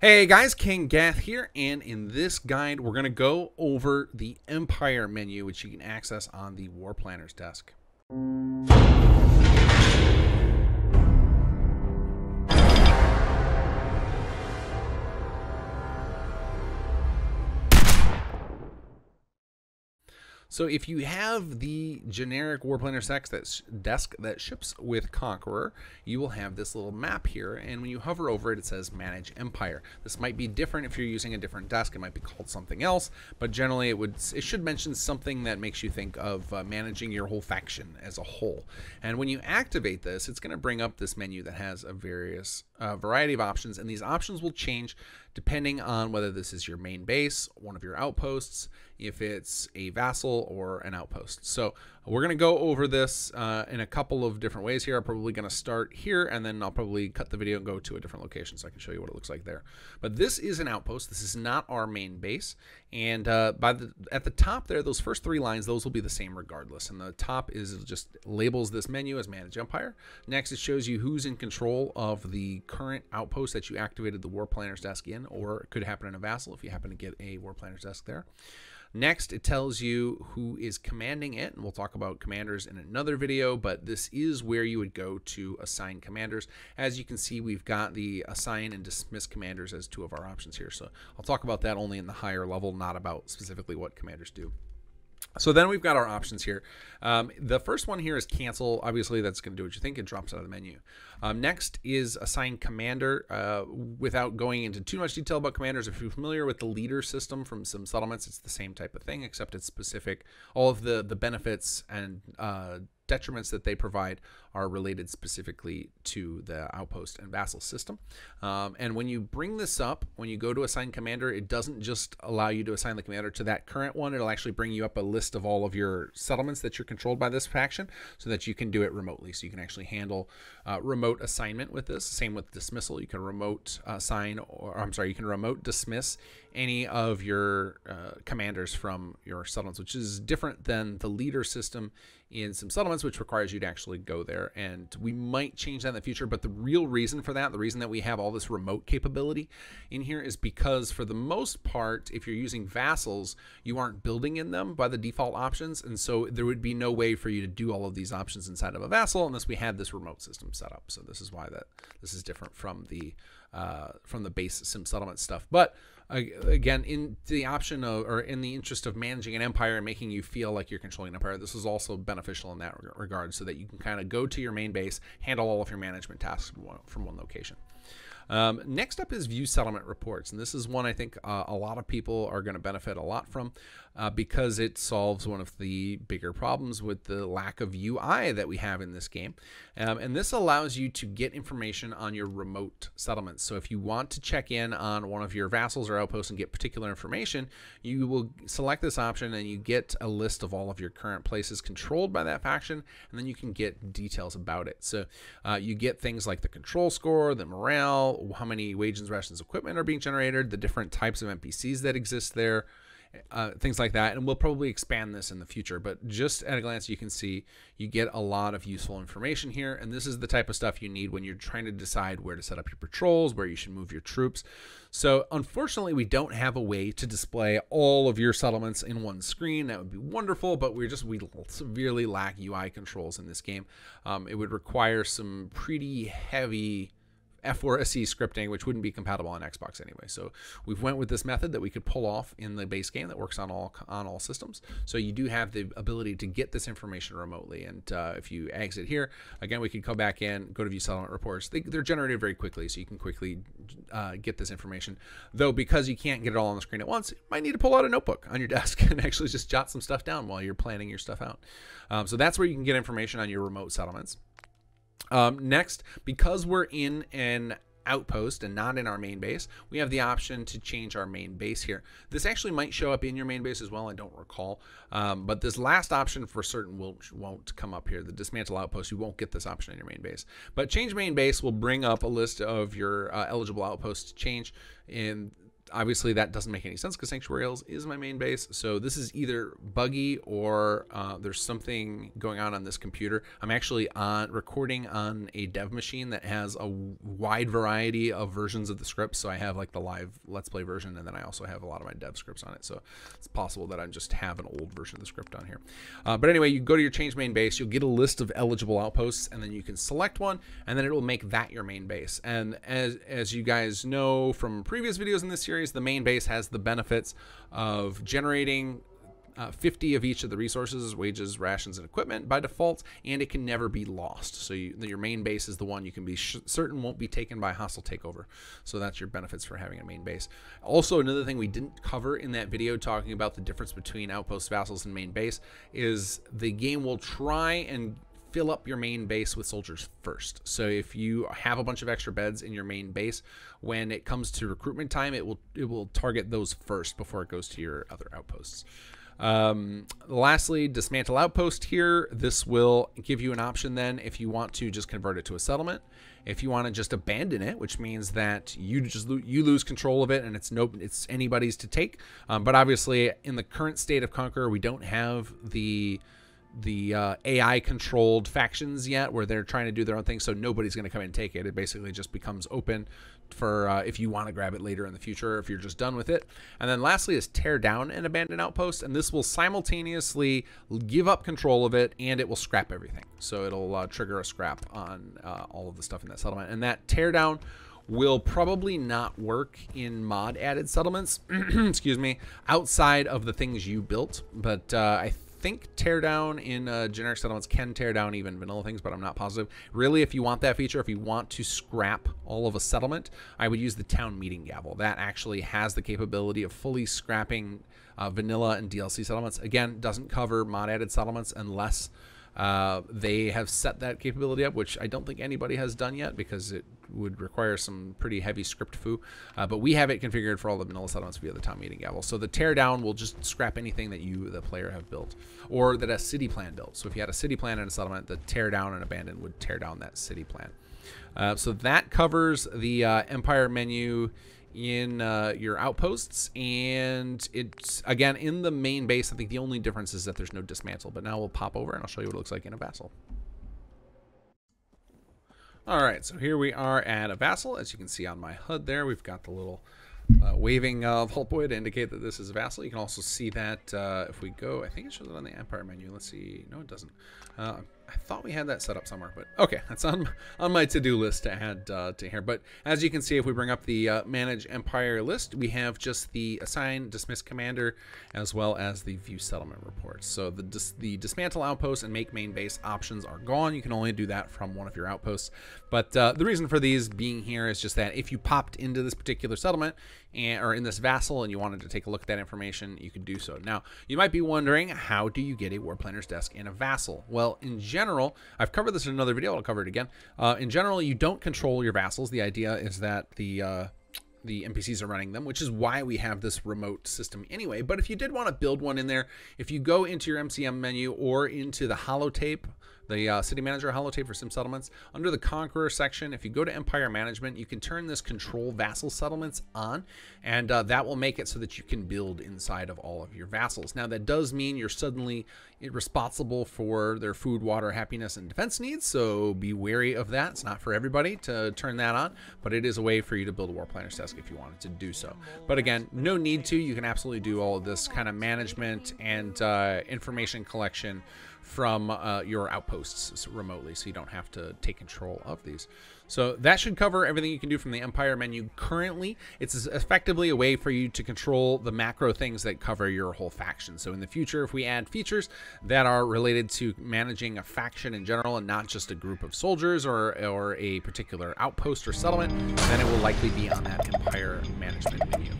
Hey guys, kinggath here, and in this guide we're going to go over the Empire menu, which you can access on the War Planner's desk. So if you have the generic War Planner's desk that ships with Conqueror, you will have this little map here, and when you hover over it, it says Manage Empire. This might be different if you're using a different desk. It might be called something else, but generally it should mention something that makes you think of managing your whole faction as a whole. And when you activate this, it's going to bring up this menu that has a variety of options, and these options will change depending on whether this is your main base, one of your outposts, if it's a vassal or an outpost. So we're going to go over this in a couple of different ways here. I'm probably going to start here, and then I'll probably cut the video and go to a different location so I can show you what it looks like there. But this is an outpost. This is not our main base. And at the top there, those first three lines, those will be the same regardless. And the top is just labels this menu as Manage Empire. Next, it shows you who's in control of the current outpost that you activated the War Planner's desk in, or it could happen in a vassal if you happen to get a War Planner's desk there. Next, it tells you who is commanding it, and we'll talk about commanders in another video, but this is where you would go to assign commanders. As you can see, we've got the assign and dismiss commanders as two of our options here, so I'll talk about that only in the higher level, not about specifically what commanders do. So then we've got our options here. The first one here is cancel. Obviously, that's going to do what you think. It drops out of the menu. Next is assign commander. Without going into too much detail about commanders, if you're familiar with the leader system from some settlements, it's the same type of thing, except it's specific. All of the benefits and detriments that they provide are related specifically to the outpost and vassal system. And when you bring this up, when you go to assign commander, it doesn't just allow you to assign the commander to that current one. It'll actually bring you up a list of all of your settlements that you're controlled by this faction so that you can do it remotely. So you can actually handle remote assignment with this. Same with dismissal. You can remote assign, or I'm sorry, you can remote dismiss any of your commanders from your settlements, which is different than the leader system in some settlements, which requires you to actually go there. And we might change that in the future, but the real reason for that, the reason that we have all this remote capability in here, is because for the most part, if you're using vassals, you aren't building in them by the default options, and so there would be no way for you to do all of these options inside of a vassal unless we had this remote system set up. So this is why this is different from the base sim settlement stuff. But again, in the option of, or in the interest of managing an empire and making you feel like you're controlling an empire, this is also beneficial in that regard, so that you can kind of go to your main base, handle all of your management tasks from one location. Next up is view settlement reports, and this is one I think a lot of people are going to benefit a lot from because it solves one of the bigger problems with the lack of UI that we have in this game. And this allows you to get information on your remote settlements. So if you want to check in on one of your vassals or outposts and get particular information, you will select this option and you get a list of all of your current places controlled by that faction, and then you can get details about it. So you get things like the control score, the morale, how many wages, rations, equipment are being generated, the different types of NPCs that exist there, things like that. And we'll probably expand this in the future, but just at a glance you can see you get a lot of useful information here, and this is the type of stuff you need when you're trying to decide where to set up your patrols, where you should move your troops. So unfortunately, we don't have a way to display all of your settlements in one screen. That would be wonderful, but we severely lack UI controls in this game. It would require some pretty heavy F4SE scripting, which wouldn't be compatible on Xbox anyway. So we've went with this method that we could pull off in the base game that works on all systems. So you do have the ability to get this information remotely. And if you exit here, again, we could go back in, go to view settlement reports. They're generated very quickly, so you can quickly get this information. Though because you can't get it all on the screen at once, you might need to pull out a notebook on your desk and actually just jot some stuff down while you're planning your stuff out. So that's where you can get information on your remote settlements. Next, because we're in an outpost and not in our main base, we have the option to change our main base here. This actually might show up in your main base as well, I don't recall, but this last option for certain won't come up here. The Dismantle Outpost, you won't get this option in your main base. But change main base will bring up a list of your eligible outposts to change, and obviously that doesn't make any sense because Sanctuary Hills is my main base. So this is either buggy or there's something going on this computer. I'm actually recording on a dev machine that has a wide variety of versions of the script. So I have like the live Let's Play version, and then I also have a lot of my dev scripts on it. So it's possible that I just have an old version of the script on here. But anyway, you go to your change main base, you'll get a list of eligible outposts, and then you can select one, and then it will make that your main base. And as you guys know from previous videos in this series, the main base has the benefits of generating 50 of each of the resources, wages, rations, and equipment by default, and it can never be lost. So your main base is the one you can be certain won't be taken by hostile takeover. So that's your benefits for having a main base. Also, another thing we didn't cover in that video talking about the difference between outpost, vassals, and main base is the game will try and fill up your main base with soldiers first. So if you have a bunch of extra beds in your main base, when it comes to recruitment time, it will target those first before it goes to your other outposts. Lastly, Dismantle Outpost here. This will give you an option then if you want to just convert it to a settlement. If you want to just abandon it, which means that you lose control of it and it's anybody's to take. But obviously, in the current state of Conqueror, we don't have the AI controlled factions yet where they're trying to do their own thing, so nobody's going to come and take it. It basically just becomes open for if you want to grab it later in the future, if you're just done with it. And then lastly is tear down an abandoned outpost, and this will simultaneously give up control of it and it will scrap everything. So it'll trigger a scrap on all of the stuff in that settlement. And that tear down will probably not work in mod added settlements excuse me, outside of the things you built, but I think tear down in generic settlements can tear down even vanilla things, but I'm not positive. Really, if you want that feature, if you want to scrap all of a settlement, I would use the town meeting gavel. That actually has the capability of fully scrapping vanilla and DLC settlements. Again, doesn't cover mod added settlements unless they have set that capability up, which I don't think anybody has done yet because it would require some pretty heavy script foo. But we have it configured for all the vanilla settlements via the town meeting gavel. So the tear down will just scrap anything that you, the player, have built or that a city plan built. So if you had a city plan and a settlement, the tear down and abandon would tear down that city plan. So that covers the Empire menu in your outposts, and it's again in the main base. I think the only difference is that there's no dismantle, but now we'll pop over and I'll show you what it looks like in a vassal. All right, so here we are at a vassal. As you can see on my HUD there, we've got the little waving vault boy to indicate that this is a vassal. You can also see that if we go, I think it shows it on the Empire menu. Let's see. No, it doesn't. I thought we had that set up somewhere, but okay, that's on my to-do list to add to here. But as you can see, if we bring up the Manage Empire list, we have just the Assign, Dismiss Commander, as well as the View Settlement Reports. So the Dismantle Outpost and Make Main Base options are gone. You can only do that from one of your outposts. But the reason for these being here is just that if you popped into this particular settlement or in this vassal and you wanted to take a look at that information, you could do so. Now, you might be wondering, how do you get a War Planner's Desk in a vassal? Well, in general, I've covered this in another video, I'll cover it again. In general, you don't control your vassals. The idea is that the NPCs are running them, which is why we have this remote system anyway. But if you did want to build one in there, if you go into your MCM menu or into the holotape, the City Manager holotape for Sim Settlements, under the Conqueror section, if you go to Empire Management, you can turn this Control Vassal Settlements on, and that will make it so that you can build inside of all of your vassals. Now, that does mean you're suddenly responsible for their food, water, happiness, and defense needs, so be wary of that. It's not for everybody to turn that on, but it is a way for you to build a War Planner's Desk if you wanted to do so. But again, no need to. You can absolutely do all of this kind of management and information collection from your outposts remotely, so you don't have to take control of these. So that should cover everything you can do from the Empire menu. Currently, it's effectively a way for you to control the macro things that cover your whole faction. So in the future, if we add features that are related to managing a faction in general and not just a group of soldiers or a particular outpost or settlement, then it will likely be on that Empire management menu.